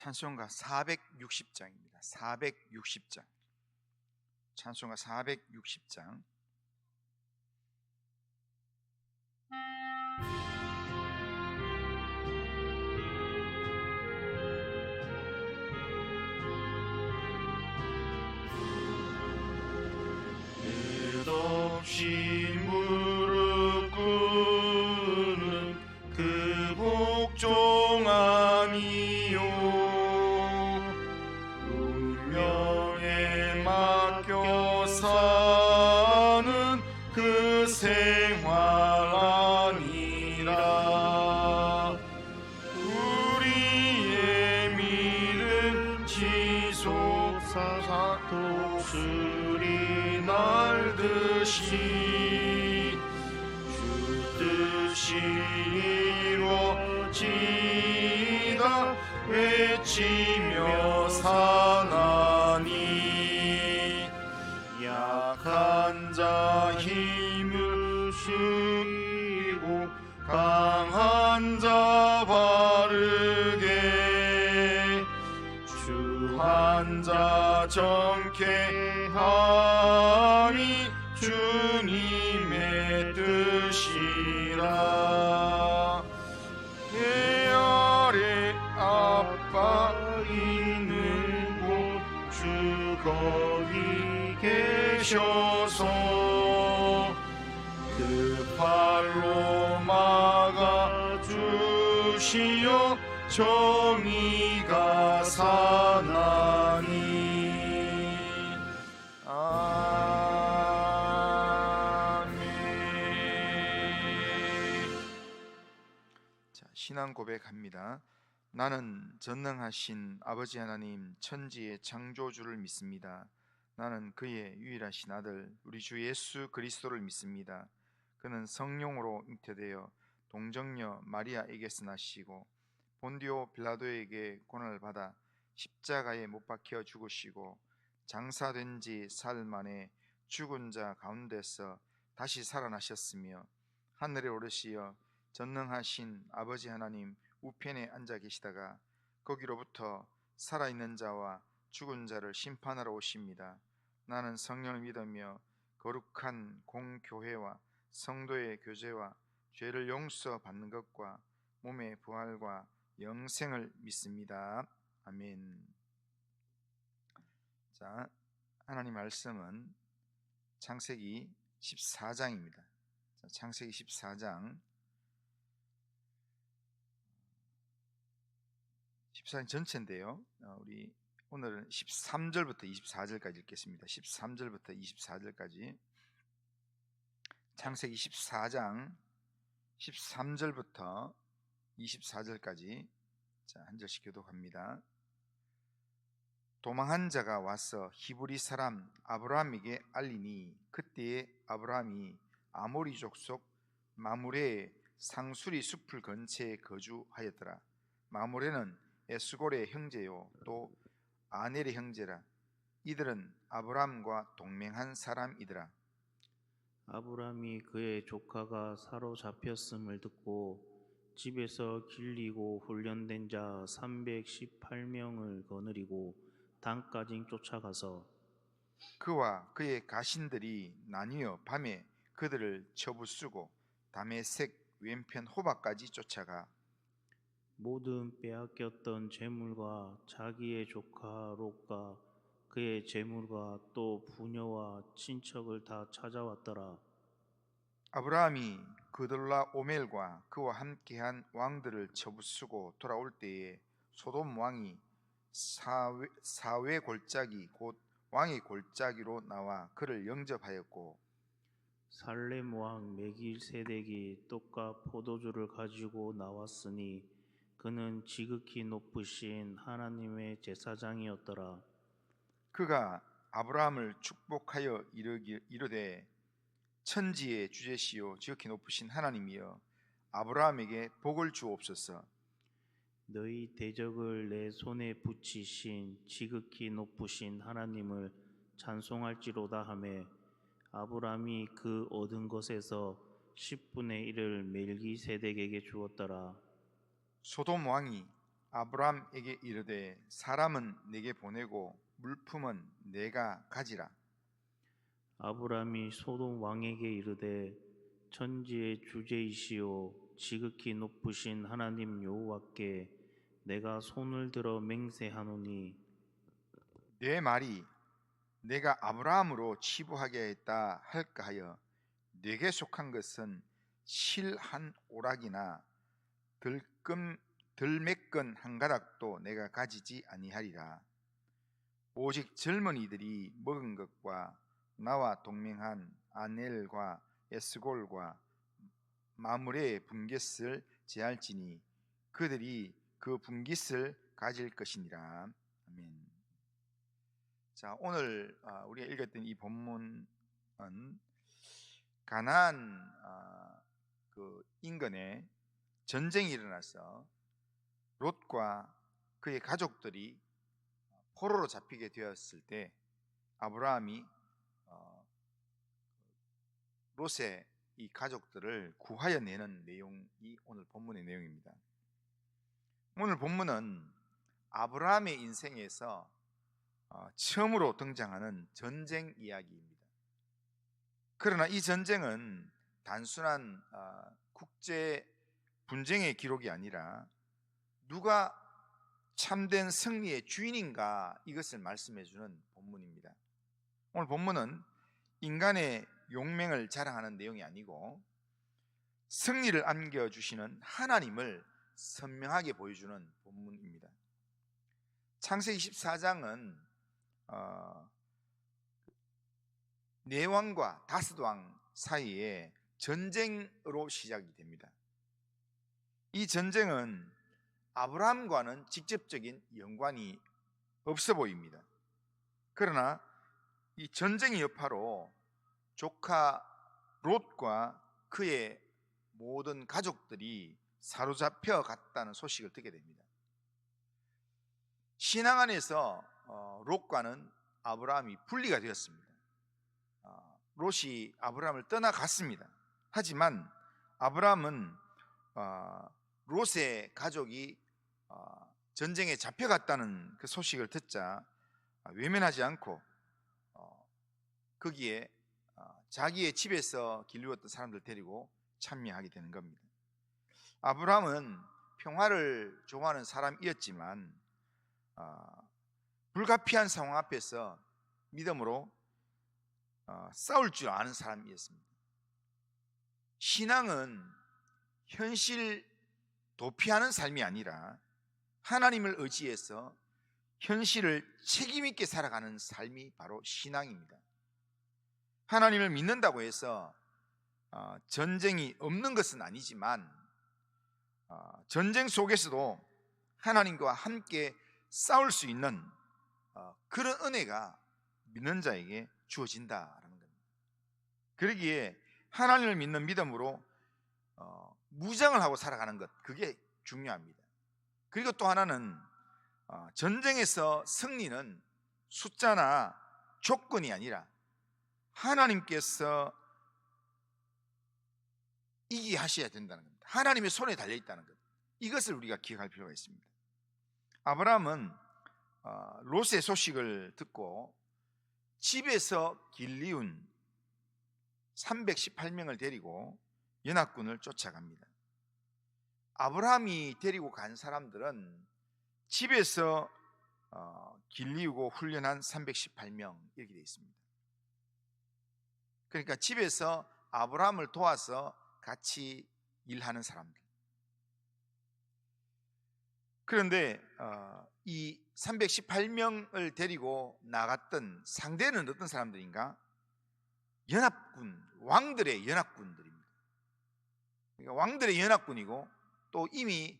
찬송가 460장입니다. 460장. 찬송가 460장. 끝없이 무릎 꿇는 그 복종아니요, 운명에 맡겨 사는 그 생활 아니라. 우리의 믿음 지속사 독수리 날듯이 주 뜻이 이루어지다 외치며 사나니. 약한 자 힘을 쓰고 강한 자 바르게 주한 자 정케하니 주님의 뜻이라. 해 아래 아빠 있는 곳 주 거기 계셔서 그 팔로 막아주시어 정의가 사나니. 아멘. 자, 신앙 고백합니다. 나는 전능하신 아버지 하나님 천지의 창조주를 믿습니다. 나는 그의 유일하신 아들 우리 주 예수 그리스도를 믿습니다. 그는 성령으로 잉태되어 동정녀 마리아에게서 나시고 본디오 빌라도에게 고난을 받아 십자가에 못 박혀 죽으시고 장사된 지 사흘 만에 죽은 자 가운데서 다시 살아나셨으며 하늘에 오르시어 전능하신 아버지 하나님 우편에 앉아 계시다가 거기로부터 살아있는 자와 죽은 자를 심판하러 오십니다. 나는 성령을 믿으며 거룩한 공교회와 성도의 교제와 죄를 용서받는 것과 몸의 부활과 영생을 믿습니다. 아멘. 자, 하나님 말씀은 창세기 14장입니다. 창세기 14장 14장 전체인데요. 우리 오늘은 13절부터 24절까지 읽겠습니다. 13절부터 24절까지. 창세기 14장 13절부터 24절까지 한 절씩 교독합니다. 도망한 자가 와서 히브리 사람 아브라함에게 알리니 그때에 아브라함이 아모리 족속 마므레의 상수리 숲을 근처에 거주하였더라. 마므레는 에스골의 형제요 또 아넬의 형제라. 이들은 아브라함과 동맹한 사람이더라. 아브라함이 그의 조카가 사로잡혔음을 듣고 집에서 길리고 훈련된 자 318명을 거느리고 단까지 쫓아가서 그와 그의 가신들이 나뉘어 밤에 그들을 쳐부수고 다메섹 왼편 호바까지 쫓아가 모든 빼앗겼던 재물과 자기의 조카 롯과 그의 재물과 또 부녀와 친척을 다 찾아왔더라. 아브라함이 그돌라 오멜과 그와 함께한 왕들을 쳐부수고 돌아올 때에 소돔 왕이 사회 골짜기 곧 왕의 골짜기로 나와 그를 영접하였고 살렘 왕 메길세덱이 떡과 포도주를 가지고 나왔으니 그는 지극히 높으신 하나님의 제사장이었더라. 그가 아브라함을 축복하여 이르되 천지의 주제시요 지극히 높으신 하나님이여 아브라함에게 복을 주옵소서. 너희 대적을 내 손에 붙이신 지극히 높으신 하나님을 찬송할지로다 하매 아브라함이 그 얻은 것에서 10분의 1을 멜기세덱에게 주었더라. 소돔 왕이 아브라함에게 이르되 사람은 내게 보내고 물품은 내가 가지라. 아브라함이 소돔 왕에게 이르되 천지의 주제이시오 지극히 높으신 하나님 여호와께 내가 손을 들어 맹세하노니 내 말이 내가 아브라함으로 치부하게 했다 할까 하여 내게 속한 것은 실 한 오락이나 들매끈 한 가닥도 내가 가지지 아니하리라. 오직 젊은이들이 먹은 것과 나와 동맹한 아넬과 에스골과 마므레의 분깃을 제할지니 그들이 그 분깃을 가질 것이니라. 아멘. 자, 오늘 우리가 읽었던 이 본문은 가나안 그 인근에 전쟁이 일어나서 롯과 그의 가족들이 포로로 잡히게 되었을 때 아브라함이 롯의 이 가족들을 구하여 내는 내용이 오늘 본문의 내용입니다. 오늘 본문은 아브라함의 인생에서 처음으로 등장하는 전쟁 이야기입니다. 그러나 이 전쟁은 단순한 국제 분쟁의 기록이 아니라 누가 참된 승리의 주인인가 이것을 말씀해 주는 본문입니다. 오늘 본문은 인간의 용맹을 자랑하는 내용이 아니고 승리를 안겨주시는 하나님을 선명하게 보여주는 본문입니다. 창세기 14장은 네 왕과 다섯 왕 사이에 전쟁으로 시작이 됩니다. 이 전쟁은 아브라함과는 직접적인 연관이 없어 보입니다. 그러나 이 전쟁의 여파로 조카 롯과 그의 모든 가족들이 사로잡혀 갔다는 소식을 듣게 됩니다. 신앙 안에서 롯과는 아브라함이 분리가 되었습니다. 롯이 아브라함을 떠나갔습니다. 하지만 아브라함은 롯의 가족이 전쟁에 잡혀갔다는 그 소식을 듣자 외면하지 않고 거기에 자기의 집에서 길르었던 사람들 데리고 참여하게 되는 겁니다. 아브라함은 평화를 좋아하는 사람이었지만 불가피한 상황 앞에서 믿음으로 싸울 줄 아는 사람이었습니다. 신앙은 현실 도피하는 삶이 아니라 하나님을 의지해서 현실을 책임 있게 살아가는 삶이 바로 신앙입니다. 하나님을 믿는다고 해서 전쟁이 없는 것은 아니지만 전쟁 속에서도 하나님과 함께 싸울 수 있는 그런 은혜가 믿는 자에게 주어진다라는 겁니다. 그러기에 하나님을 믿는 믿음으로 무장을 하고 살아가는 것, 그게 중요합니다. 그리고 또 하나는 전쟁에서 승리는 숫자나 조건이 아니라 하나님께서 이기게 하셔야 된다는 겁니다. 하나님의 손에 달려있다는 것, 이것을 우리가 기억할 필요가 있습니다. 아브라함은 롯의 소식을 듣고 집에서 길리운 318명을 데리고 연합군을 쫓아갑니다. 아브라함이 데리고 간 사람들은 집에서 길리우고 훈련한 318명 이렇게 되어 있습니다. 그러니까 집에서 아브라함을 도와서 같이 일하는 사람들. 그런데 이 318명을 데리고 나갔던 상대는 어떤 사람들인가? 연합군, 왕들의 연합군들입니다. 그러니까 왕들의 연합군이고 또 이미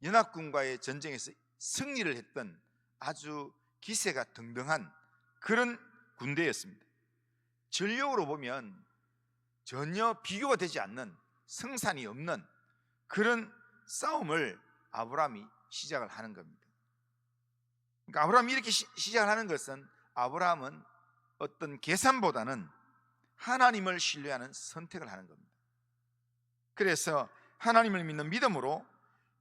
연합군과의 전쟁에서 승리를 했던 아주 기세가 등등한 그런 군대였습니다. 전력으로 보면 전혀 비교가 되지 않는, 승산이 없는 그런 싸움을 아브라함이 시작을 하는 겁니다. 그러니까 아브라함이 이렇게 시작을 하는 것은 아브라함은 어떤 계산보다는 하나님을 신뢰하는 선택을 하는 겁니다. 그래서 하나님을 믿는 믿음으로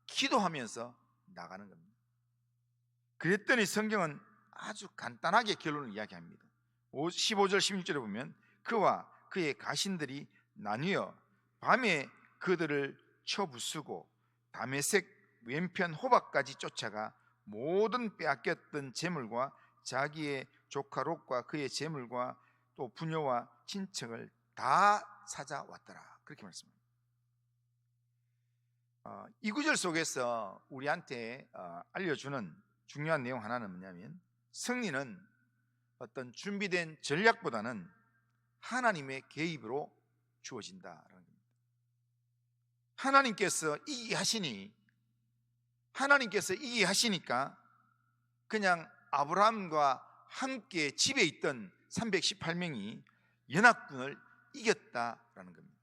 기도하면서 나가는 겁니다. 그랬더니 성경은 아주 간단하게 결론을 이야기합니다. 15절 16절에 보면 그와 그의 가신들이 나뉘어 밤에 그들을 쳐부수고 다메섹 왼편 호박까지 쫓아가 모든 빼앗겼던 재물과 자기의 조카 롯과 그의 재물과 또 부녀와 친척을 다 찾아왔더라. 그렇게 말씀합니다. 이 구절 속에서 우리한테 알려주는 중요한 내용 하나는 뭐냐면, 승리는 어떤 준비된 전략보다는 하나님의 개입으로 주어진다라는 겁니다. 하나님께서 이기게 하시니까 그냥 아브라함과 함께 집에 있던 318명이 연합군을 이겼다라는 겁니다.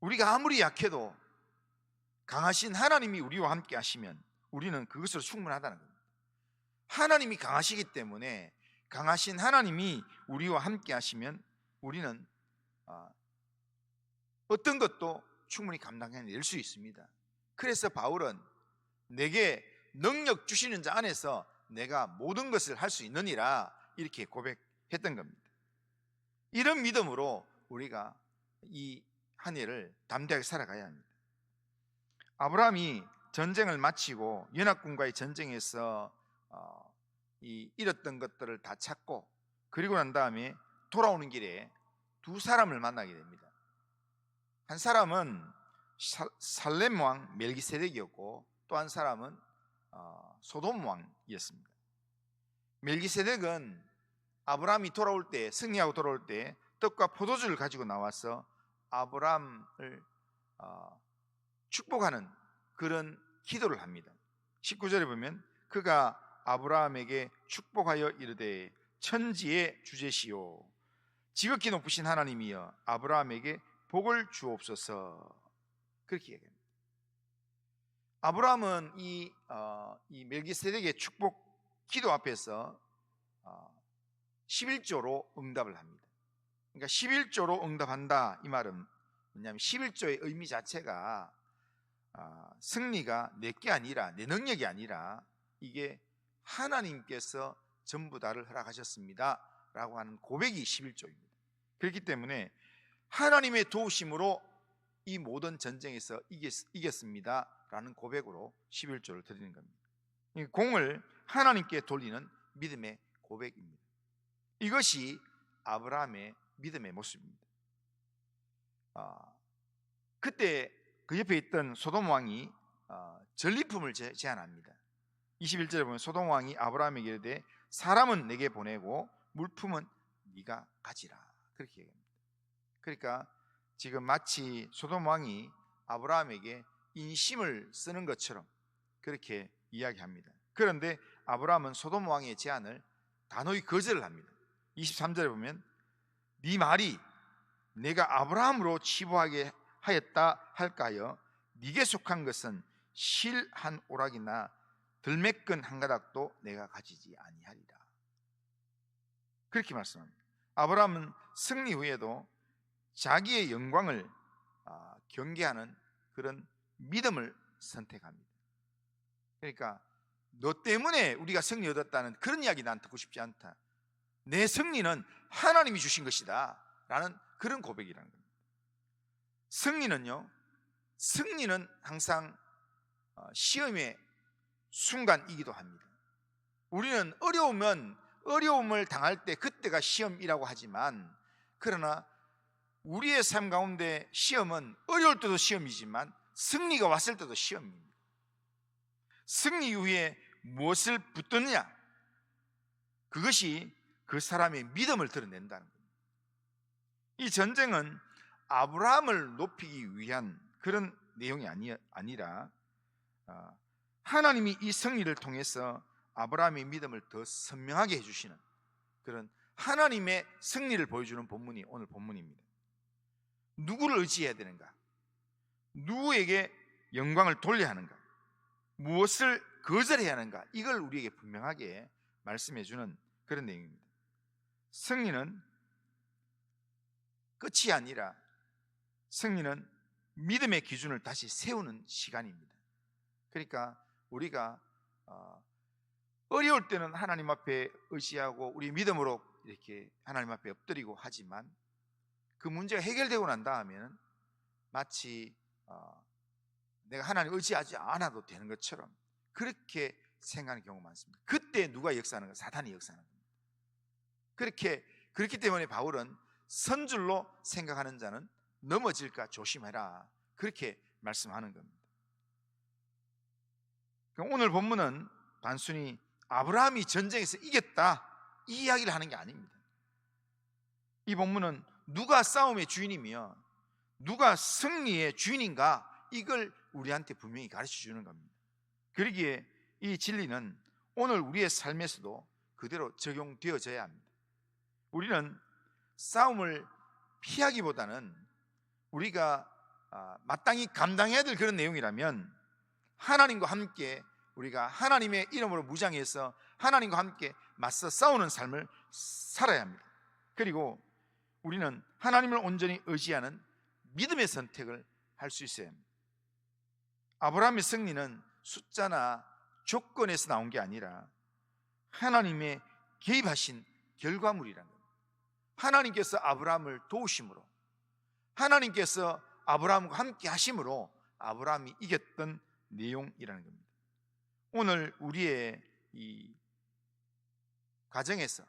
우리가 아무리 약해도 강하신 하나님이 우리와 함께 하시면 우리는 그것으로 충분하다는 겁니다. 하나님이 강하시기 때문에 강하신 하나님이 우리와 함께 하시면 우리는 어떤 것도 충분히 감당해낼 수 있습니다. 그래서 바울은 내게 능력 주시는 자 안에서 내가 모든 것을 할 수 있느니라 이렇게 고백했던 겁니다. 이런 믿음으로 우리가 이 한 해를 담대하게 살아가야 합니다. 아브라함이 전쟁을 마치고 연합군과의 전쟁에서 잃었던 것들을 다 찾고 그리고 난 다음에 돌아오는 길에 두 사람을 만나게 됩니다. 한 사람은 살렘 왕 멜기세덱이었고 또 한 사람은 소돔 왕이었습니다. 멜기세덱은 아브라함이 돌아올 때, 승리하고 돌아올 때 떡과 포도주를 가지고 나와서 아브라함을 축복하는 그런 기도를 합니다. 19절에 보면 그가 아브라함에게 축복하여 이르되 천지의 주제시오 지극히 높으신 하나님이여 아브라함에게 복을 주옵소서 그렇게 얘기합니다. 아브라함은 이 멜기세덱의 축복 기도 앞에서 11조로 응답을 합니다. 그러니까 11조로 응답한다 이 말은 뭐냐면 11조의 의미 자체가 승리가 내게 아니라 내 능력이 아니라 이게 하나님께서 전부 다를 허락하셨습니다 라고 하는 고백이 11조입니다. 그렇기 때문에 하나님의 도우심으로 이 모든 전쟁에서 이겼습니다 라는 고백으로 11조를 드리는 겁니다. 공을 하나님께 돌리는 믿음의 고백입니다. 이것이 아브라함의 믿음의 모습입니다. 그때 그 옆에 있던 소돔 왕이 전리품을 제안합니다. 21절에 보면 소돔 왕이 아브라함에게 이르되 사람은 내게 보내고 물품은 네가 가지라 그렇게 얘기합니다. 그러니까 지금 마치 소돔 왕이 아브라함에게 인심을 쓰는 것처럼 그렇게 이야기합니다. 그런데 아브라함은 소돔 왕의 제안을 단호히 거절을 합니다. 23절에 보면 네 말이 내가 아브라함으로 치부하게 하였다 할까요? 네게 속한 것은 실 한 오락이나 들매끈 한 가닥도 내가 가지지 아니하리라 그렇게 말씀합니다. 아브라함은 승리 후에도 자기의 영광을 경계하는 그런 믿음을 선택합니다. 그러니까 너 때문에 우리가 승리 얻었다는 그런 이야기 난 듣고 싶지 않다. 내 승리는 하나님이 주신 것이다 라는 그런 고백이라는 겁니다. 승리는 항상 시험의 순간이기도 합니다. 우리는 어려움을 당할 때 그때가 시험이라고 하지만 그러나 우리의 삶 가운데 시험은 어려울 때도 시험이지만 승리가 왔을 때도 시험입니다. 승리 이후에 무엇을 붙드느냐 그것이 그 사람의 믿음을 드러낸다는 겁니다. 이 전쟁은 아브라함을 높이기 위한 그런 내용이 아니라 하나님이 이 승리를 통해서 아브라함의 믿음을 더 선명하게 해주시는 그런 하나님의 승리를 보여주는 본문이 오늘 본문입니다. 누구를 의지해야 되는가? 누구에게 영광을 돌려야 하는가? 무엇을 거절해야 하는가? 이걸 우리에게 분명하게 말씀해주는 그런 내용입니다. 승리는 끝이 아니라 승리는 믿음의 기준을 다시 세우는 시간입니다. 그러니까 우리가 어려울 때는 하나님 앞에 의지하고 우리 믿음으로 이렇게 하나님 앞에 엎드리고 하지만 그 문제가 해결되고 난 다음에는 마치 내가 하나님 의지하지 않아도 되는 것처럼 그렇게 생각하는 경우가 많습니다. 그때 누가 역사하는 거예요? 사탄이 역사하는 겁니다. 그렇기 때문에 바울은 선줄로 생각하는 자는 넘어질까 조심해라, 그렇게 말씀하는 겁니다. 오늘 본문은 단순히 아브라함이 전쟁에서 이겼다 이 이야기를 하는 게 아닙니다. 이 본문은 누가 싸움의 주인이며 누가 승리의 주인인가, 이걸 우리한테 분명히 가르쳐 주는 겁니다. 그러기에 이 진리는 오늘 우리의 삶에서도 그대로 적용되어져야 합니다. 우리는 싸움을 피하기보다는 우리가 마땅히 감당해야 될 그런 내용이라면 하나님과 함께 우리가 하나님의 이름으로 무장해서 하나님과 함께 맞서 싸우는 삶을 살아야 합니다. 그리고 우리는 하나님을 온전히 의지하는 믿음의 선택을 할 수 있어야 합니다. 아브라함의 승리는 숫자나 조건에서 나온 게 아니라 하나님의 개입하신 결과물이라는 겁니다. 하나님께서 아브라함을 도우심으로, 하나님께서 아브라함과 함께 하심으로 아브라함이 이겼던 내용이라는 겁니다. 오늘 우리의 이 가정에서,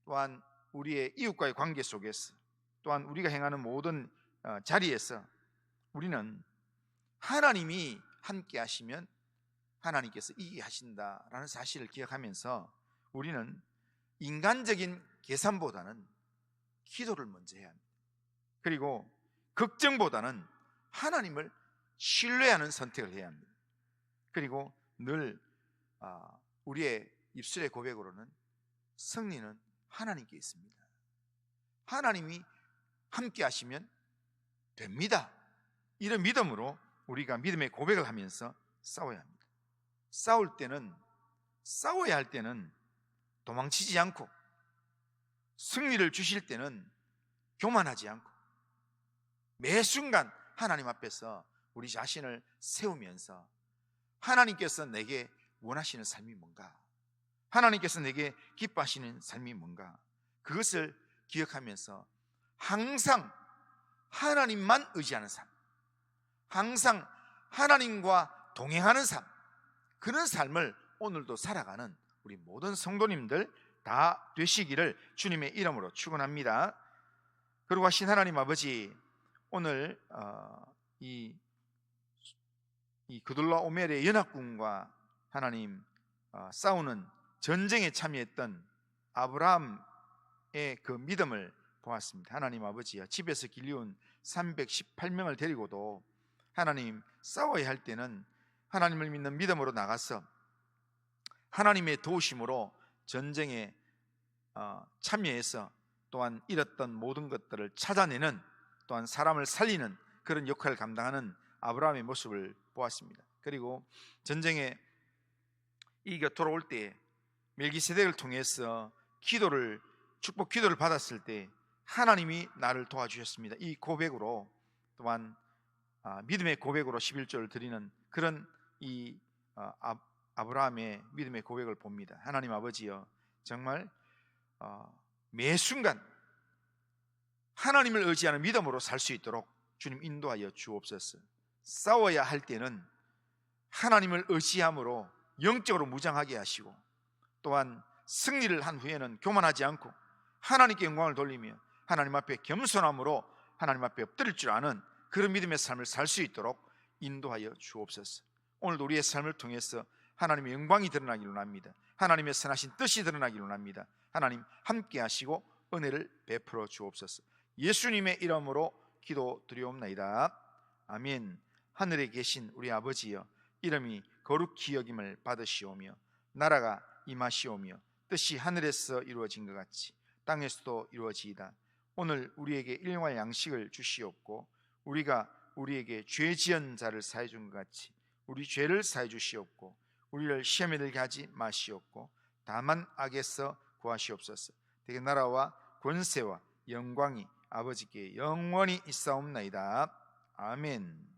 또한 우리의 이웃과의 관계 속에서, 또한 우리가 행하는 모든 자리에서 우리는 하나님이 함께 하시면 하나님께서 이기게 하신다라는 사실을 기억하면서 우리는 인간적인 계산보다는 기도를 먼저 해야 합니다. 그리고 걱정보다는 하나님을 신뢰하는 선택을 해야 합니다. 그리고 늘 우리의 입술의 고백으로는 승리는 하나님께 있습니다. 하나님이 함께 하시면 됩니다. 이런 믿음으로 우리가 믿음의 고백을 하면서 싸워야 합니다. 싸워야 할 때는 도망치지 않고, 승리를 주실 때는 교만하지 않고, 매 순간 하나님 앞에서 우리 자신을 세우면서 하나님께서 내게 원하시는 삶이 뭔가, 하나님께서 내게 기뻐하시는 삶이 뭔가, 그것을 기억하면서 항상 하나님만 의지하는 삶, 항상 하나님과 동행하는 삶, 그런 삶을 오늘도 살아가는 우리 모든 성도님들 다 되시기를 주님의 이름으로 축원합니다. 그리고 하신 하나님 아버지, 오늘 이 그돌라오멜의 연합군과 하나님 싸우는 전쟁에 참여했던 아브라함의 그 믿음을 보았습니다. 하나님 아버지야, 집에서 길리온 318명을 데리고도 하나님 싸워야 할 때는 하나님을 믿는 믿음으로 나가서 하나님의 도우심으로 전쟁에 참여해서 또한 잃었던 모든 것들을 찾아내는, 또한 사람을 살리는 그런 역할을 감당하는 아브라함의 모습을 보았습니다. 그리고 전쟁에 이겨 돌아올 때 멜기세덱을 통해서 축복 기도를 받았을 때 하나님이 나를 도와주셨습니다. 이 고백으로 또한 믿음의 고백으로 11조를 드리는 그런 이 아브라함의 믿음의 고백을 봅니다. 하나님 아버지여, 정말 매 순간 하나님을 의지하는 믿음으로 살 수 있도록 주님 인도하여 주옵소서. 싸워야 할 때는 하나님을 의지함으로 영적으로 무장하게 하시고, 또한 승리를 한 후에는 교만하지 않고 하나님께 영광을 돌리며 하나님 앞에 겸손함으로 하나님 앞에 엎드릴 줄 아는 그런 믿음의 삶을 살 수 있도록 인도하여 주옵소서. 오늘도 우리의 삶을 통해서 하나님의 영광이 드러나기를 원합니다. 하나님의 선하신 뜻이 드러나기를 원합니다. 하나님 함께 하시고 은혜를 베풀어 주옵소서. 예수님의 이름으로 기도드리옵나이다. 아멘. 하늘에 계신 우리 아버지여, 이름이 거룩히 여김을 받으시오며 나라가 임하시오며 뜻이 하늘에서 이루어진 것 같이 땅에서도 이루어지이다. 오늘 우리에게 일용할 양식을 주시옵고, 우리가 우리에게 죄 지은 자를 사해 준 것 같이 우리 죄를 사해 주시옵고, 우리를 시험에 들게 하지 마시옵고 다만 악에서 구하시옵소서. 되게 나라와 권세와 영광이 아버지께 영원히 있사옵나이다. 아멘.